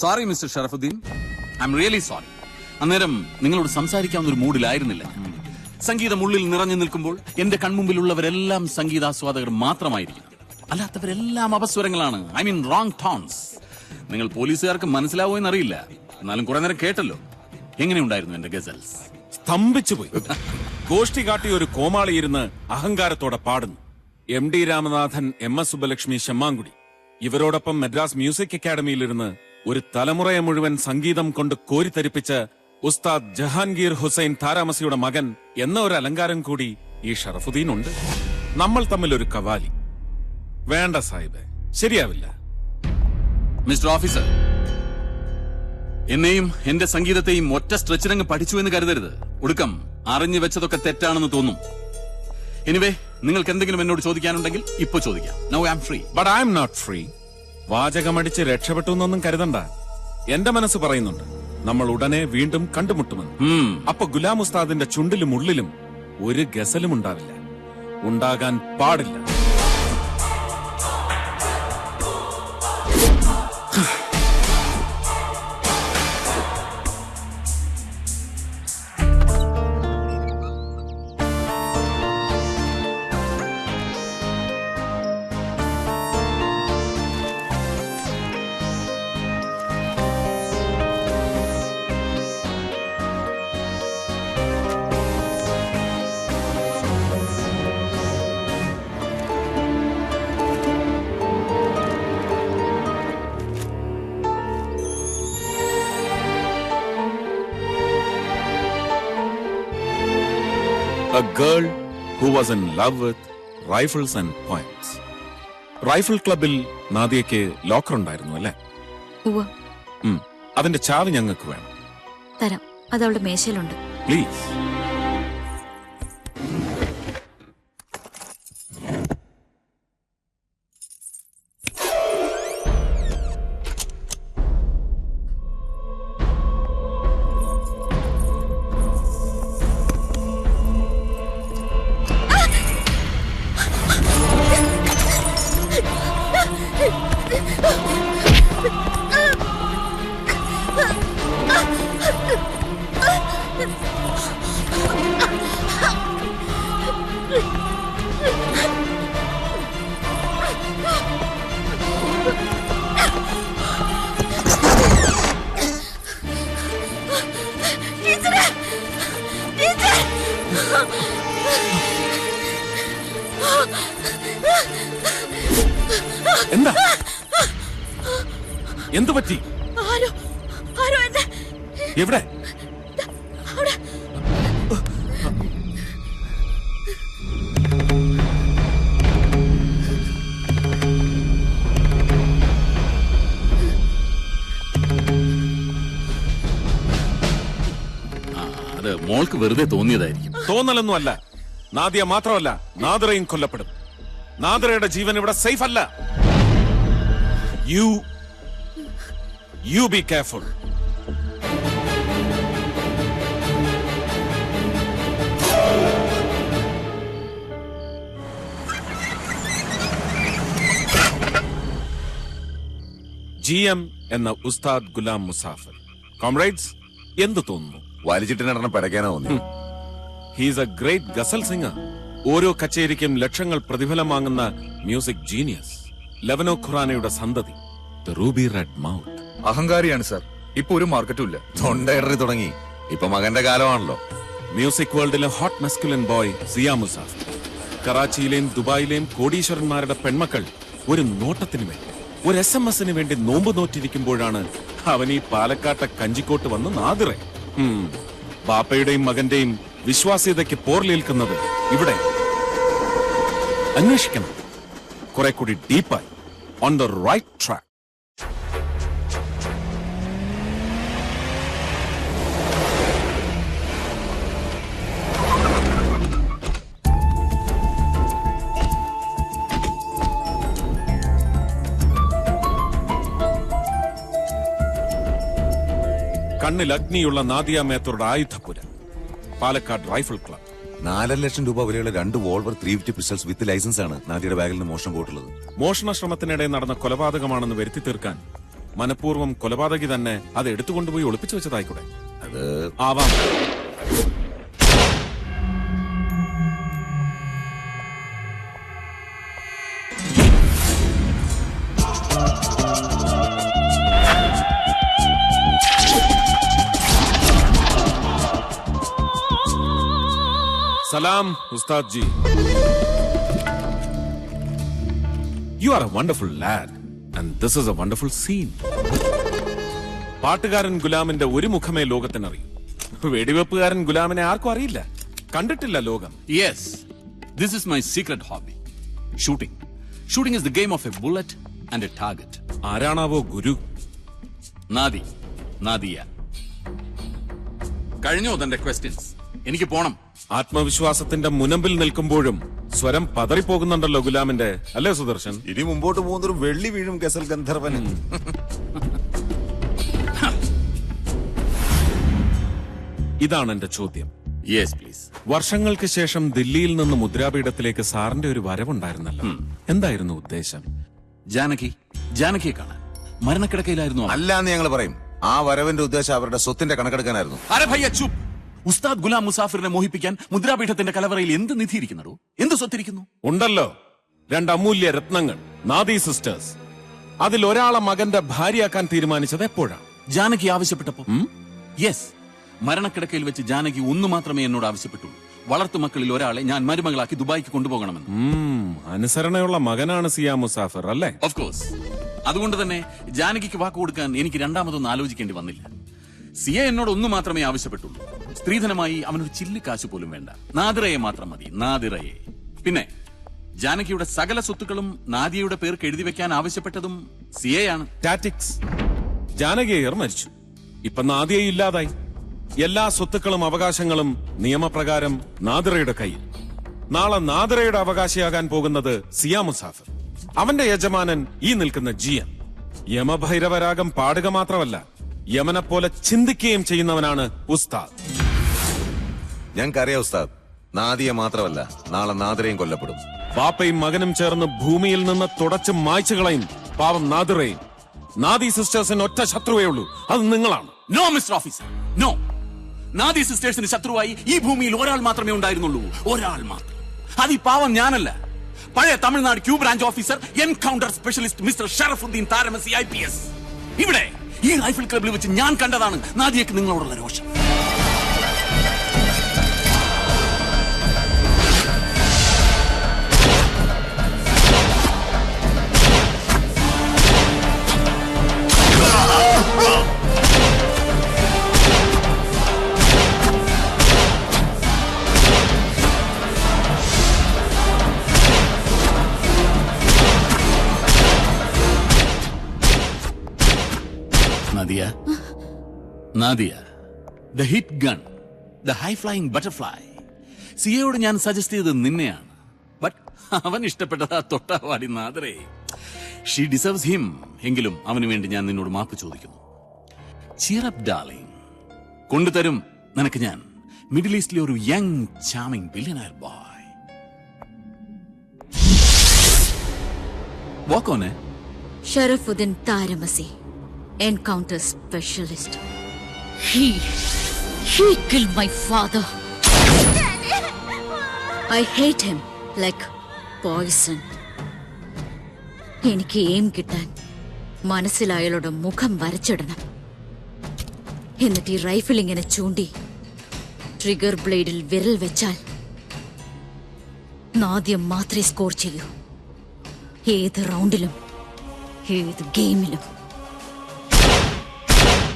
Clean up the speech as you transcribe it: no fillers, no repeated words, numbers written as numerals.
Sorry mister Sharafuddeen, I am really sorry. അന്നേരം നിങ്ങളോട് സംസാരിക്കാവുന്ന ഒരു മൂഡിലായിരുന്നില്ല. സംഗീതം ഉള്ളിൽ നിറഞ്ഞു നിൽക്കുമ്പോൾ എന്റെ കൺമുമ്പിലുള്ളവരെല്ലാം സംഗീതാസ്വാദകർ മാത്രമായിരിക്കും. അല്ലാത്തവരെല്ലാം അപസ്വരങ്ങളാണ്. I mean wrong tones. നിങ്ങൾ പോലീസുകാർക്ക് മനസ്സിലാവോ എന്നറിയില്ല, എന്നാലും കുറെ നേരം കേട്ടല്ലോ. എങ്ങനെയുണ്ടായിരുന്നു എന്റെ ഗസൽസ്? സ്തംഭിച്ചുപോയി. ഗോഷ്ടി കാട്ടി ഒരു കോമാളിയിരുന്ന് അഹങ്കാരത്തോടെ പാടുന്നു. MD രാമനാഥൻ, MS സുബ്ബലക്ഷ്മി, ശമ്മാങ്കുടി ഇവരോടൊപ്പം മദ്രാസ് മ്യൂസിക് അക്കാദമിയിലിരുന്ന് ഒരു തലമുറയെ മുഴുവൻ സംഗീതം കൊണ്ട് കോരിത്തരിപ്പിച്ച് ഉസ്താദ് ജഹാംഗീർ ഹുസൈൻ താരാമസിയുടെ മകൻ എന്ന ഒരു അലങ്കാരം കൂടി ഈ ഷറഫുദ്ദീൻ ഉണ്ട്. നമ്മൾ തമ്മിൽ ഒരു കവാലി വേണ്ട സാഹിബേ, ശരിയാവില്ല. മിസ്റ്റർ ഓഫീസർ, എന്നെയും എന്റെ സംഗീതത്തെയും ഒറ്റ സ്ട്രെച്ചിനങ്ങ് പഠിച്ചു എന്ന് കരുതരുത്. ഒടുക്കം അറിഞ്ഞു വെച്ചതൊക്കെ തെറ്റാണെന്ന് തോന്നും. എനിവേ, നിങ്ങൾക്ക് എന്തെങ്കിലും എന്നോട് ചോദിക്കാനുണ്ടെങ്കിൽ ഇപ്പൊ ചോദിക്കാം. Now I am free. But I am not free. വാചകമടിച്ച് രക്ഷപ്പെട്ടു എന്നൊന്നും കരുതണ്ട. എന്റെ മനസ്സ് പറയുന്നുണ്ട് നമ്മൾ ഉടനെ വീണ്ടും കണ്ടുമുട്ടുമെന്ന്. അപ്പൊ ഗുലാം ഉസ്താദിന്റെ ചുണ്ടിലും ഉള്ളിലും ഒരു ഗസലും ഉണ്ടാവില്ല, ഉണ്ടാകാൻ പാടില്ല. A girl who was in love with rifles and poems. Rifle ക്ലബിൽ നാദിയയ്ക്ക് ലോക്കർ ഉണ്ടായിരുന്നു അല്ലേ? അതിന്റെ ചാവി ഞങ്ങൾക്ക് വേണം. തരാം, അത് അവളുടെ മേശയിലുണ്ട്. പ്ലീസ്. എന്താ? എന്തു പറ്റി? എവിടെ? അത് മോൾക്ക് വെറുതെ തോന്നിയതായിരിക്കും. തോന്നലൊന്നും അല്ല. നാദിയ മാത്രമല്ല, നാദിറയും കൊല്ലപ്പെടും. നാദിറയുടെ ജീവൻ ഇവിടെ സേഫ് അല്ല. You be careful. GM എന്ന ഉസ്താദ് ഗുലാം മുസാഫിർ. കോംറേഡ്സ്, എന്ത് തോന്നുന്നു? വലിച്ചിട്ട് പടയ്ക്കാനോ തോന്നി. He's A great ghazal singer. ഓരോ കച്ചേരിക്കും ലക്ഷങ്ങൾ പ്രതിഫലം വാങ്ങുന്ന മ്യൂസിക് ജീനിയസ്. ലവനോ ഖുറാനയുടെ സന്തതി. The ruby red mouth. അഹങ്കാരിയാണ് സാർ. ഇപ്പൊ ഒരു മാർക്കറ്റും ഇല്ല. തൊണ്ടയിടറി തുടങ്ങി. ഇപ്പൊ മകന്റെ കാലമാണല്ലോ. മ്യൂസിക് വേൾഡിലെ hot masculine boy Siya Musafir. കറാച്ചിയിലെയും ദുബായിലെയും കോടീശ്വരന്മാരുടെ പെൺമക്കൾ ഒരു നോട്ടത്തിന് വേണ്ടി, ഒരു SMS വേണ്ടി നോമ്പ് നോറ്റിരിക്കുമ്പോഴാണ് അവൻ ഈ പാലക്കാട്ടെ കഞ്ചിക്കോട്ട് വന്ന് നാദിറെ. ബാപ്പയുടെയും മകന്റെയും വിശ്വാസ്യതയ്ക്ക് പോർലേൽക്കുന്നത് ഇവിടെ. അന്വേഷിക്കണം കുറെ കൂടി ഡീപ്പായി. On the right track. കണ്ണിൽ അഗ്നിയുള്ള നാദിയ മേത്തറുടെ ആയുധപുര. Palakkad rifle club. 4 ലക്ഷം രൂപ വിലയുള്ള 2 വോൾവർ 350 പിസ്റ്റൾസ് വിത്ത് ലൈസൻസ് ആണ് നാദിയുടെ ബാഗിൽ നിന്ന് മോഷണം പോയിട്ടുള്ളത്. മോഷണ ശ്രമത്തിനിടെ നടന്ന കൊലപാതകമാണെന്ന് വരുത്തി തീർക്കാൻ മനഃപൂർവ്വം കൊലപാതകി തന്നെ അത് എടുത്തുകൊണ്ടുപോയി ഒളിപ്പിച്ചു വെച്ചതായിക്കൂടെ? ആവാം. സലാം ഉസ്താദ് G. You are a wonderful lad and this is a wonderful scene. പാട്ടുകാരൻ ഗുലാമിന്റെ ഒരു മുഖമേ ലോകത്തിനറിയും. വെടിവെപ്പുകാരൻ ഗുലാമിനെ ആർക്കും അറിയില്ല, കണ്ടിട്ടില്ല ലോകം. Yes, this is my secret hobby, shooting. Shooting is the game of a bullet and a target. ആരാണാവോ ഗുരു? നാദിയ. കഴിഞ്ഞോ തന്റെ ക്വസ്റ്റ്യൻസ്? എനിക്ക് പോണം. ആത്മവിശ്വാസത്തിന്റെ മുനമ്പിൽ നിൽക്കുമ്പോഴും സ്വരം പതറിപ്പോകുന്നുണ്ടല്ലോ ഗുലാമിന്റെ, അല്ലേ സുദർശൻ? ഇനി മുമ്പോട്ട് പോകുന്നൊരു വെള്ളി വീഴും ഗസൽ ഗന്ധർവന്. ഇതാണ് എന്റെ ചോദ്യം. Yes please. വർഷങ്ങൾക്ക് ശേഷം ദില്ലിയിൽ നിന്ന് മുദ്രാപീഠത്തിലേക്ക് സാറിന്റെ ഒരു വരവുണ്ടായിരുന്നല്ലോ, എന്തായിരുന്നു ഉദ്ദേശം? ജാനകിയെ കാണാൻ. മരണക്കിടക്കയിലായിരുന്നു. അല്ലാന്ന് ഞങ്ങൾ പറയും. ആ വരവിന്റെ ഉദ്ദേശം അവരുടെ സ്വത്തിന്റെ കണക്കെടുക്കാനായിരുന്നു. അരെ ഭയ്യ ചുപ്. ഉസ്താദ് ഗുലാം മുസാഫിറിനെ മോഹിപ്പിക്കാൻ മുദ്രാപീഠത്തിന്റെ കലവറയിൽ എന്ത് നിധിയിരിക്കുന്നു? എന്ത് സ്വത്തിരിക്കുന്നു? ഉണ്ടല്ലോ, 2 അമൂല്യ രത്നങ്ങൾ, നാദി സിസ്റ്റേഴ്സ്. അതിൽ ഒരാളെ മകന്റെ ഭാര്യയാക്കാൻ തീരുമാനിച്ചത് എപ്പോഴാണ്? ജാനകി ആവശ്യപ്പെട്ടപ്പോ. യെസ്, മരണക്കിടക്കയിൽ വെച്ച് ജാനകി ഒന്നു മാത്രമേ എന്നോട് ആവശ്യപ്പെട്ടുള്ളൂ. വളർത്തുമക്കളിൽ ഒരാളെ ഞാൻ മരുമകളാക്കി ദുബായിക്ക് കൊണ്ടുപോകണമെന്ന്. അനുസരണയുള്ള മകനാണ് സിയാ മുസാഫിർ, അല്ലേ? Of course. അതുകൊണ്ട് തന്നെ ജാനകിക്ക് വാക്ക് കൊടുക്കാൻ എനിക്ക് രണ്ടാമതൊന്നും ആലോചിക്കേണ്ടി വന്നില്ല. സിയ എന്നോട് ഒന്നു മാത്രമേ ആവശ്യപ്പെട്ടുള്ളൂ. സ്ത്രീധനമായി അവനൊരു ചില്ല് കാശ് പോലും വേണ്ട. നാദിറയെ മാത്രം മതി, നാദിറയെ. പിന്നെ ജാനകിയുടെ സകല സ്വത്തുക്കളും നാദിയയുടെ പേർക്ക് എഴുതി വെക്കാൻ ആവശ്യപ്പെട്ടതും സിയയാണ്. ടാറ്റിക്സ്. ജാനകിയർ മരിച്ചു, ഇപ്പൊ നാദിയ ഇല്ലാതായി. എല്ലാ സ്വത്തുക്കളും അവകാശങ്ങളും നിയമപ്രകാരം നാദിറയുടെ കയ്യിൽ. നാളെ നാദിറയുടെ അവകാശിയാകാൻ പോകുന്നത് സിയാ മുസാഫിർ. അവന്റെ യജമാനൻ ഈ നിൽക്കുന്ന ജിയൻ. യമഭൈരവരാഗം പാടുക മാത്രമല്ല, യമനെ പോലെ ചിന്തിക്കുകയും ചെയ്യുന്നവനാണ് ഉസ്താദ്. ഞങ്ങൾക്കറിയാം ഉസ്താദ്, നാദിയെ മാത്രമല്ല നാളെ നാദിറയും കൊല്ലപ്പെടും. ബാപ്പയും മകനും ചേർന്ന് ഭൂമിയിൽ നിന്ന് തുടച്ച് മായ്ച്ചു കളയും പാവം നാദിറയും. നാദി സിസ്റ്റേഴ്സിന് ഒറ്റ ശത്രുവേ ഉള്ളൂ, അത് നിങ്ങളാണ്. No mister officer, no. Nadi സിസ്റ്റേഴ്സിന് ശത്രുവായി ഈ ഭൂമിയിൽ ഒരാൾ മാത്രമേ ഉണ്ടായിരുന്നുള്ളൂ, ഒരാൾ മാത്രം. അത് ഈ പാവം ഞാനല്ല, പഴയ Tamil Nadu Q branch officer, encounter specialist mister Sharafuddeen Tharamasi IPS. ഇവിടെ ഈ റൈഫിൾ ക്ലബിൽ വെച്ച് ഞാൻ കണ്ടതാണ് നാദിയക്ക് നിങ്ങളോടുള്ള രോഷം. Nadia, the hit gun, the high flying butterfly. സിയയോട് ഞാൻ സജസ്റ്റ് ചെയ്തത് നിന്നെയാണ്. ബട്ട് അവൻ ഇഷ്ടപ്പെട്ടത് ആ തൊട്ടാവാടി നാദിറേ. She deserves him. എങ്കിലും അവന് വേണ്ടി ഞാൻ നിന്നോട് മാപ്പ് ചോദിക്കുന്നു. Cheer up darling. കൊണ്ടുതരും നിനക്ക് ഞാൻ മിഡിൽ ഈസ്റ്റിലെ ഒരു young charming billionaire boy. Walk on. Sharafuddeen Tharamasi, encounter specialist. He killed my father. I hate him like poison. എനിക്ക് എയിം കിട്ടാൻ മനസ്സിൽ അയാളുടെ മുഖം വരച്ചിടണം. എന്നിട്ട് ഈ റൈഫിൾ ഇങ്ങനെ ചൂണ്ടി ട്രിഗർ ബ്ലേഡിൽ വിരൽ വെച്ചാൽ നാദ്യം മാത്രമേ സ്കോർ ചെയ്യൂ. ഏത് റൗണ്ടിലും ഏത് ഗെയിമിലും.